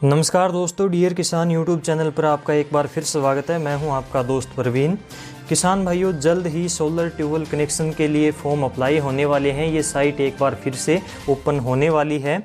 नमस्कार दोस्तों, डियर किसान यूट्यूब चैनल पर आपका एक बार फिर स्वागत है। मैं हूं आपका दोस्त प्रवीण। किसान भाइयों, जल्द ही सोलर ट्यूबवेल कनेक्शन के लिए फॉर्म अप्लाई होने वाले हैं। ये साइट एक बार फिर से ओपन होने वाली है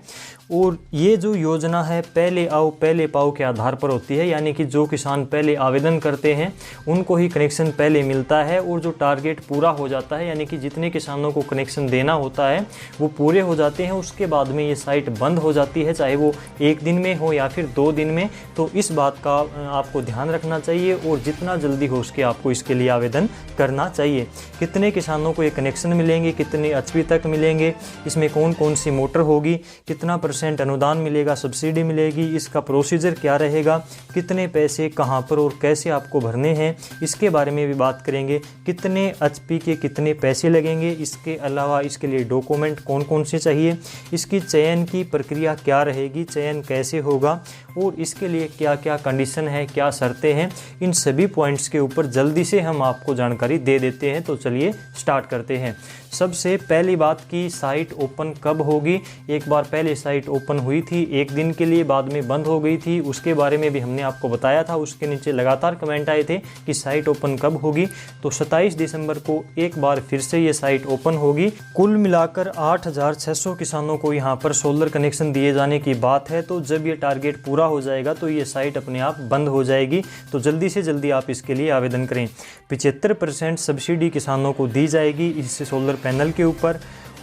और ये जो योजना है पहले आओ पहले पाओ के आधार पर होती है, यानी कि जो किसान पहले आवेदन करते हैं उनको ही कनेक्शन पहले मिलता है और जो टारगेट पूरा हो जाता है, यानी कि जितने किसानों को कनेक्शन देना होता है वो पूरे हो जाते हैं, उसके बाद में ये साइट बंद हो जाती है, चाहे वो एक दिन में हो या फिर 2 दिन में। तो इस बात का आपको ध्यान रखना चाहिए और जितना जल्दी हो सके आपको इसके लिए आवेदन करना चाहिए। कितने किसानों को ये कनेक्शन मिलेंगे, कितने एचपी तक मिलेंगे, इसमें कौन कौन सी मोटर होगी, कितना % अनुदान मिलेगा, सब्सिडी मिलेगी, इसका प्रोसीजर क्या रहेगा, कितने पैसे कहां पर और कैसे आपको भरने हैं, इसके बारे में भी बात करेंगे। कितने एचपी के कितने पैसे लगेंगे, इसके अलावा इसके लिए डॉक्यूमेंट कौन कौन से चाहिए, इसकी चयन की प्रक्रिया क्या रहेगी, चयन कैसे होगा और इसके लिए क्या क्या कंडीशन है, क्या शर्तें हैं, इन सभी पॉइंट्स के ऊपर जल्दी से हम आपको जानकारी दे देते हैं। तो चलिए स्टार्ट करते हैं। सबसे पहली बात की साइट ओपन कब होगी। एक बार पहले साइट ओपन हुई थी एक दिन के लिए, बाद में बंद हो गई थी, उसके बारे में भी हमने आपको बताया था। उसके नीचे लगातार कमेंट आए थे कि साइट ओपन कब होगी। तो 27 दिसंबर को एक बार फिर से ये साइट ओपन होगी। कुल मिलाकर 8600 किसानों को यहाँ पर सोलर कनेक्शन दिए जाने की बात है। तो जब ये टारगेट पूरा हो जाएगा तो ये साइट अपने आप बंद हो जाएगी। तो जल्दी से जल्दी आप इसके लिए आवेदन करें। 75% सब्सिडी किसानों को दी जाएगी इस सोलर पैनल के ऊपर।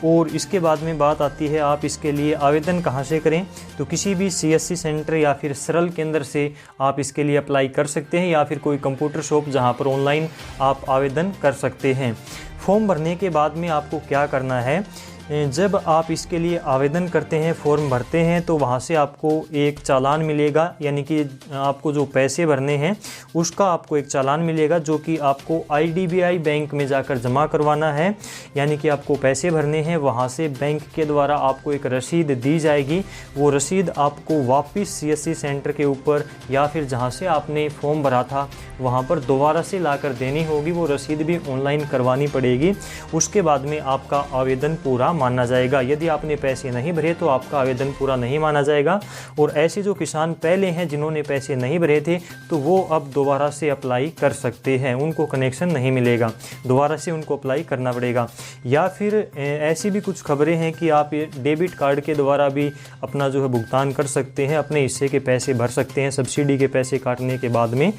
और इसके बाद में बात आती है आप इसके लिए आवेदन कहाँ से करें। तो किसी भी CSC सेंटर या फिर सरल केंद्र से आप इसके लिए अप्लाई कर सकते हैं, या फिर कोई कंप्यूटर शॉप जहाँ पर ऑनलाइन आप आवेदन कर सकते हैं। फॉर्म भरने के बाद में आपको क्या करना है, जब आप इसके लिए आवेदन करते हैं, फॉर्म भरते हैं, तो वहाँ से आपको एक चालान मिलेगा, यानी कि आपको जो पैसे भरने हैं उसका आपको एक चालान मिलेगा, जो कि आपको IDBI बैंक में जाकर जमा करवाना है। यानी कि आपको पैसे भरने हैं, वहाँ से बैंक के द्वारा आपको एक रसीद दी जाएगी। वो रसीद आपको वापस CSC सेंटर के ऊपर या फिर जहाँ से आपने फॉर्म भरा था वहाँ पर दोबारा से लाकर देनी होगी। वो रसीद भी ऑनलाइन करवानी पड़ेगी। उसके बाद में आपका आवेदन पूरा माना जाएगा। यदि आपने पैसे नहीं भरे तो आपका आवेदन पूरा नहीं माना जाएगा। और ऐसे जो किसान पहले हैं जिन्होंने पैसे नहीं भरे थे, तो वो अब दोबारा से अप्लाई कर सकते हैं, उनको कनेक्शन नहीं मिलेगा, दोबारा से उनको अप्लाई करना पड़ेगा। या फिर ऐसी भी कुछ खबरें हैं कि आप डेबिट कार्ड के द्वारा भी अपना जो है भुगतान कर सकते हैं, अपने हिस्से के पैसे भर सकते हैं सब्सिडी के पैसे काटने के बाद में।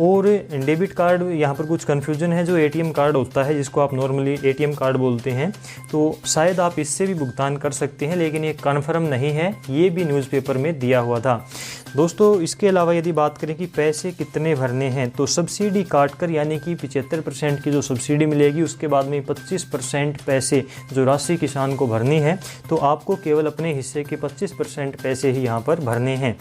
और डेबिट कार्ड, यहाँ पर कुछ कन्फ्यूजन है, जो ATM कार्ड होता है जिसको आप नॉर्मली ATM कार्ड बोलते हैं, तो शायद आप इससे भी भुगतान कर सकते हैं, लेकिन ये कन्फर्म नहीं है। ये भी न्यूज़पेपर में दिया हुआ था दोस्तों। इसके अलावा यदि बात करें कि पैसे कितने भरने हैं, तो सब्सिडी काटकर, यानी कि 75% की जो सब्सिडी मिलेगी, उसके बाद में 25% पैसे जो राशि किसान को भरनी है, तो आपको केवल अपने हिस्से के 25% पैसे ही यहाँ पर भरने हैं।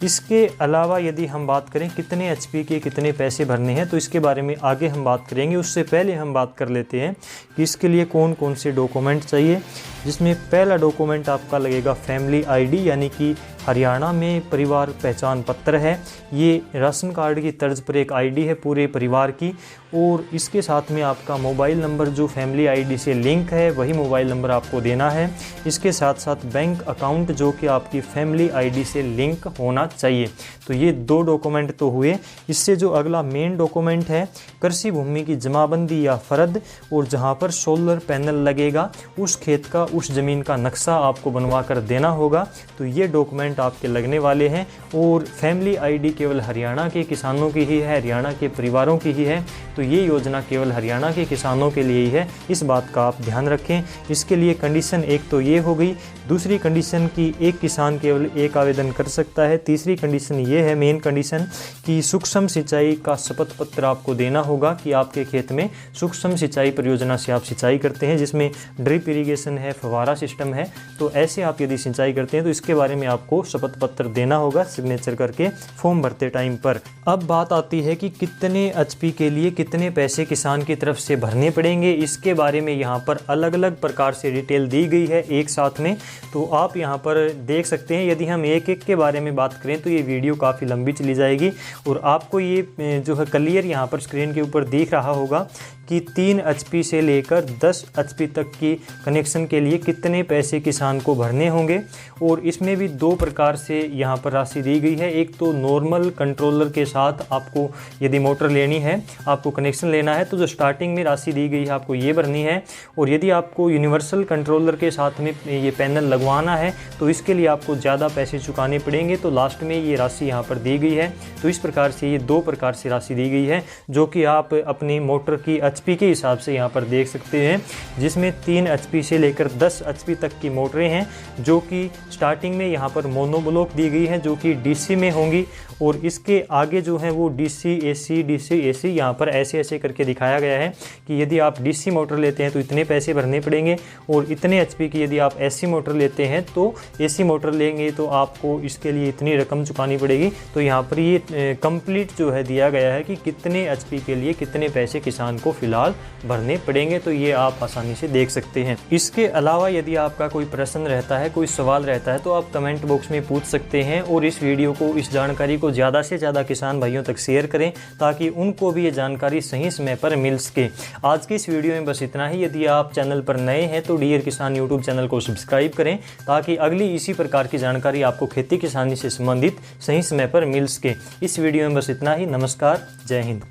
इसके अलावा यदि हम बात करें कितने HP के कितने पैसे भरने हैं, तो इसके बारे में आगे हम बात करेंगे। उससे पहले हम बात कर लेते हैं कि इसके लिए कौन कौन से डॉक्यूमेंट चाहिए, जिसमें पहला डॉक्यूमेंट आपका लगेगा फैमिली ID, यानी कि हरियाणा में परिवार पहचान पत्र है। ये राशन कार्ड की तर्ज पर एक ID है पूरे परिवार की। और इसके साथ में आपका मोबाइल नंबर जो फैमिली ID से लिंक है, वही मोबाइल नंबर आपको देना है। इसके साथ साथ बैंक अकाउंट जो कि आपकी फैमिली ID से लिंक होना चाहिए। तो ये 2 डॉक्यूमेंट तो हुए। इससे जो अगला मेन डॉक्यूमेंट है, कृषि भूमि की जमाबंदी या फर्द, और जहाँ पर सोलर पैनल लगेगा उस खेत का, उस ज़मीन का नक्शा आपको बनवा कर देना होगा। तो ये डॉक्यूमेंट आपके लगने वाले हैं। और फैमिली ID केवल हरियाणा के किसानों की ही है, हरियाणा के परिवारों की ही है। तो ये योजना केवल हरियाणा के किसानों के लिए ही है, इस बात का आप ध्यान रखें। इसके लिए कंडीशन एक तो ये हो गई। दूसरी कंडीशन कि एक किसान केवल एक आवेदन कर सकता है। तीसरी कंडीशन ये है, मेन कंडीशन, कि सूक्ष्म सिंचाई का शपथ पत्र आपको देना होगा कि आपके खेत में सूक्ष्म सिंचाई परियोजना से आप सिंचाई करते हैं, जिसमें ड्रिप इरिगेशन है, फव्वारा सिस्टम है। तो ऐसे आप यदि सिंचाई करते हैं तो इसके बारे में आपको शपथ पत्र देना होगा सिग्नेचर करके फॉर्म भरते टाइम पर। अब बात आती है कि कितने HP के लिए कितने पैसे किसान की तरफ से भरने पड़ेंगे। इसके बारे में यहाँ पर अलग अलग प्रकार से डिटेल दी गई है एक साथ में, तो आप यहाँ पर देख सकते हैं। यदि हम एक एक के बारे में बात करें तो ये वीडियो काफ़ी लंबी चली जाएगी। और आपको ये जो है क्लियर यहाँ पर स्क्रीन के ऊपर दिख रहा होगा कि 3 HP से लेकर 10 HP तक की कनेक्शन के लिए कितने पैसे किसान को भरने होंगे। और इसमें भी 2 प्रकार से यहाँ पर राशि दी गई है। एक तो नॉर्मल कंट्रोलर के साथ आपको यदि मोटर लेनी है, आपको कनेक्शन लेना है, तो जो स्टार्टिंग में राशि दी गई है आपको ये भरनी है। और यदि आपको यूनिवर्सल कंट्रोलर के साथ में ये पैनल लगवाना है तो इसके लिए आपको ज़्यादा पैसे चुकाने पड़ेंगे, तो लास्ट में ये राशि यहाँ पर दी गई है। तो इस प्रकार से ये 2 प्रकार से राशि दी गई है, जो कि आप अपनी मोटर की HP के हिसाब से यहाँ पर देख सकते हैं, जिसमें 3 HP से लेकर 10 HP तक की मोटरें हैं, जो कि स्टार्टिंग में यहाँ पर मोनोब्लॉक दी गई हैं, जो कि DC में होंगी। और इसके आगे जो है वो DC AC यहाँ पर ऐसे करके दिखाया गया है कि यदि आप DC मोटर लेते हैं तो इतने पैसे भरने पड़ेंगे, और इतने HP की यदि आप AC मोटर लेते हैं तो AC मोटर लेंगे तो आपको इसके लिए इतनी रकम चुकानी पड़ेगी। तो यहाँ पर ये कंप्लीट जो है दिया गया है कि कितने HP के लिए कितने पैसे किसान को फिलहाल भरने पड़ेंगे, तो ये आप आसानी से देख सकते हैं। इसके अलावा यदि आपका कोई प्रश्न रहता है, कोई सवाल रहता है, तो आप कमेंट बॉक्स में पूछ सकते हैं। और इस वीडियो को, इस जानकारी को ज़्यादा से ज़्यादा किसान भाइयों तक शेयर करें, ताकि उनको भी ये जानकारी सही समय पर मिल सके। आज की इस वीडियो में बस इतना ही। यदि आप चैनल पर नए हैं तो डियर किसान यूट्यूब चैनल को सब्सक्राइब करें, ताकि अगली इसी प्रकार की जानकारी आपको खेती किसानी से संबंधित सही समय पर मिल सके। इस वीडियो में बस इतना ही। नमस्कार, जय हिंद।